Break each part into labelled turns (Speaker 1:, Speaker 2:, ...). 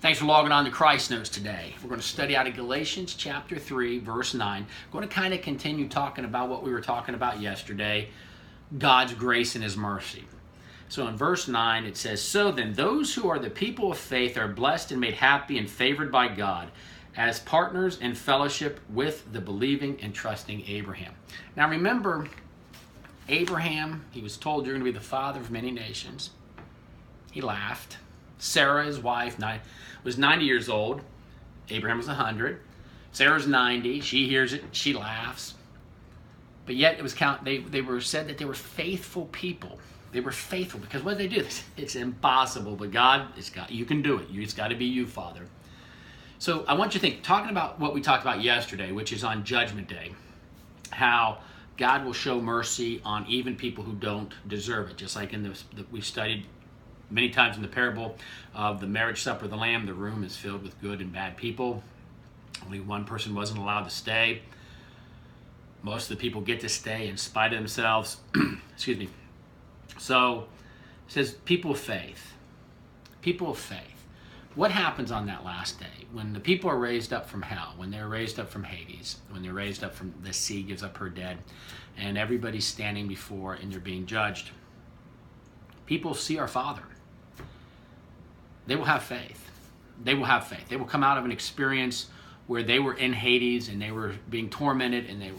Speaker 1: Thanks for logging on to Christ Notes today. We're going to study out of Galatians chapter 3, verse 9. We're going to kind of continue talking about what we were talking about yesterday, God's grace and His mercy. So in verse 9 it says, "So then those who are the people of faith are blessed and made happy and favored by God as partners in fellowship with the believing and trusting Abraham." Now remember, Abraham, he was told, "You're going to be the father of many nations." He laughed. Sarah, his wife, was 90 years old. Abraham was 100. Sarah's 90. She hears it. She laughs. But yet it was they were said that they were faithful people. They were faithful because what did they do? It's impossible, but God, you can do it. It's got to be you, Father. So I want you to think, talking about what we talked about yesterday, which is on Judgment Day, how God will show mercy on even people who don't deserve it. Just like we studied many times in the parable of the marriage supper of the Lamb, the room is filled with good and bad people. Only one person wasn't allowed to stay. Most of the people get to stay in spite of themselves. Excuse me. So it says people of faith. People of faith. What happens on that last day when the people are raised up from hell, when they're raised up from Hades, when they're raised up from the sea gives up her dead, and everybody's standing before and they're being judged? People see our Father. They will have faith. They will have faith. They will come out of an experience where they were in Hades and they were being tormented and they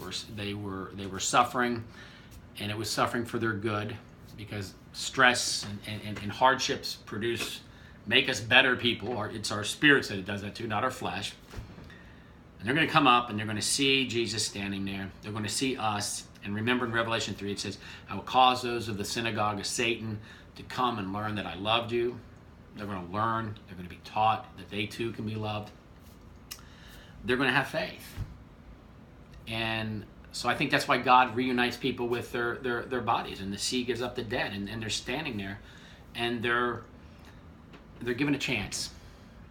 Speaker 1: were suffering, and it was suffering for their good because stress and hardships make us better people. It's our spirits that it does that too, not our flesh. And they're going to come up and they're going to see Jesus standing there. They're going to see us. And remember in Revelation 3 it says, "I will cause those of the synagogue of Satan to come and learn that I loved you." They're going to learn. They're going to be taught that they too can be loved. They're going to have faith. And so I think that's why God reunites people with their bodies, and the sea gives up the dead, and they're standing there and they're given a chance.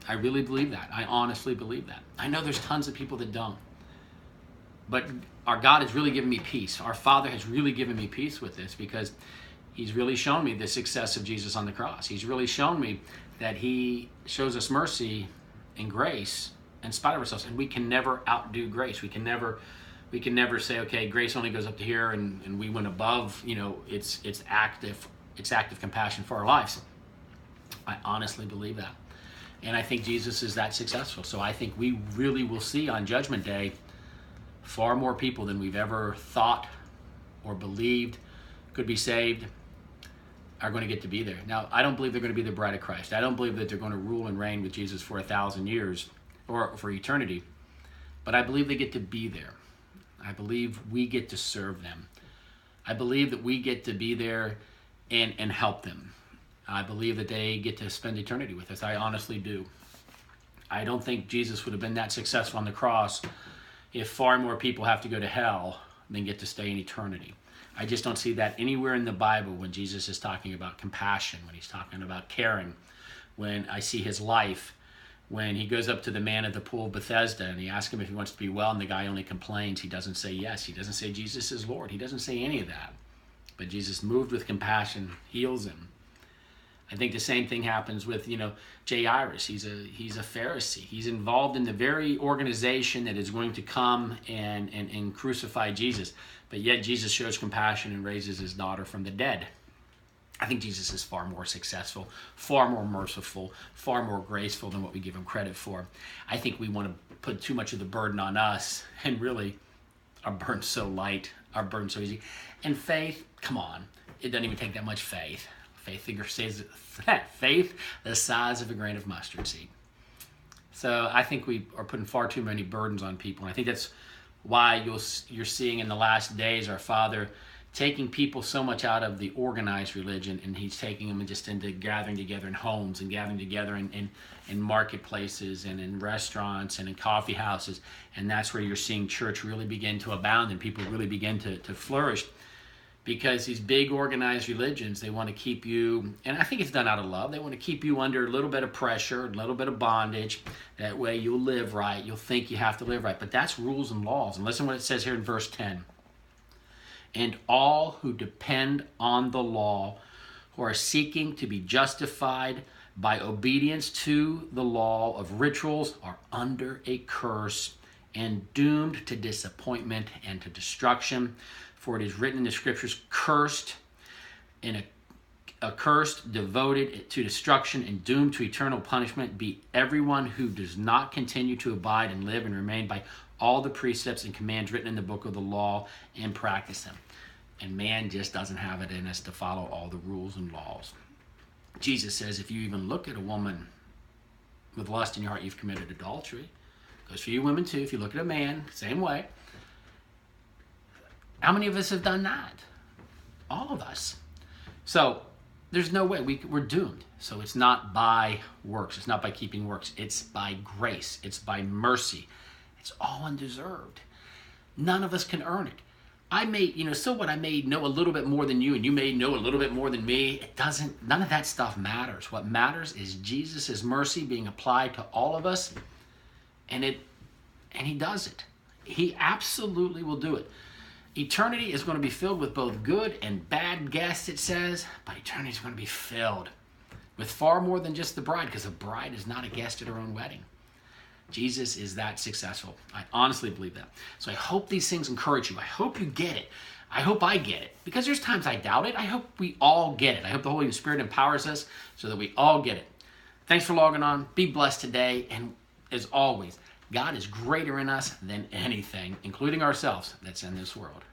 Speaker 1: I really believe that. I honestly believe that. I know there's tons of people that don't. But our God has really given me peace. Our Father has really given me peace with this because He's really shown me the success of Jesus on the cross. He's really shown me that He shows us mercy and grace in spite of ourselves. And we can never outdo grace. We can never say, okay, grace only goes up to here and we went above, it's active compassion for our lives. I honestly believe that. And I think Jesus is that successful. So I think we really will see on Judgment Day far more people than we've ever thought or believed could be saved are going to get to be there. Now, I don't believe they're going to be the bride of Christ. I don't believe that they're going to rule and reign with Jesus for 1,000 years or for eternity. But I believe they get to be there. I believe we get to serve them. I believe that we get to be there and help them. I believe that they get to spend eternity with us. I honestly do. I don't think Jesus would have been that successful on the cross if far more people have to go to hell than get to stay in eternity. I just don't see that anywhere in the Bible when Jesus is talking about compassion, when He's talking about caring, when I see His life, when He goes up to the man at the pool of Bethesda and He asks him if he wants to be well and the guy only complains. He doesn't say yes. He doesn't say Jesus is Lord. He doesn't say any of that. But Jesus, moved with compassion, heals him. I think the same thing happens with, Jairus. He's a Pharisee. He's involved in the very organization that is going to come and crucify Jesus. But yet Jesus shows compassion and raises his daughter from the dead. I think Jesus is far more successful, far more merciful, far more graceful than what we give Him credit for. I think we want to put too much of the burden on us, and really, our burden's so light, our burden's so easy. And faith, come on, it doesn't even take that much faith. Faith the size of a grain of mustard seed. So I think we are putting far too many burdens on people. And I think that's why you're seeing in the last days our Father taking people so much out of the organized religion, and He's taking them just into gathering together in homes and gathering together in marketplaces and in restaurants and in coffee houses. And that's where you're seeing church really begin to abound and people really begin to flourish. Because these big organized religions, they want to keep you, and I think it's done out of love, they want to keep you under a little bit of pressure, a little bit of bondage. That way you'll live right, you'll think you have to live right. But that's rules and laws. And listen to what it says here in verse 10. "And all who depend on the law, who are seeking to be justified by obedience to the law of rituals are under a curse and doomed to disappointment and to destruction. For it is written in the scriptures, cursed, in accursed, devoted to destruction, and doomed to eternal punishment be everyone who does not continue to abide and live and remain by all the precepts and commands written in the book of the law and practice them. And man just doesn't have it in us to follow all the rules and laws. Jesus says if you even look at a woman with lust in your heart, you've committed adultery. Goes for you women too. If you look at a man, same way. How many of us have done that? All of us. So there's no way. We're doomed. So it's not by works. It's not by keeping works. It's by grace. It's by mercy. It's all undeserved. None of us can earn it. I may, so what? I may know a little bit more than you, and you may know a little bit more than me. None of that stuff matters. What matters is Jesus' mercy being applied to all of us, and he does it. He absolutely will do it. Eternity is going to be filled with both good and bad guests, it says, but eternity is going to be filled with far more than just the bride, because a bride is not a guest at her own wedding. Jesus is that successful. I honestly believe that. So I hope these things encourage you. I hope you get it. I hope I get it. Because there's times I doubt it. I hope we all get it. I hope the Holy Spirit empowers us so that we all get it. Thanks for logging on. Be blessed today. And as always, God is greater in us than anything, including ourselves, that's in this world.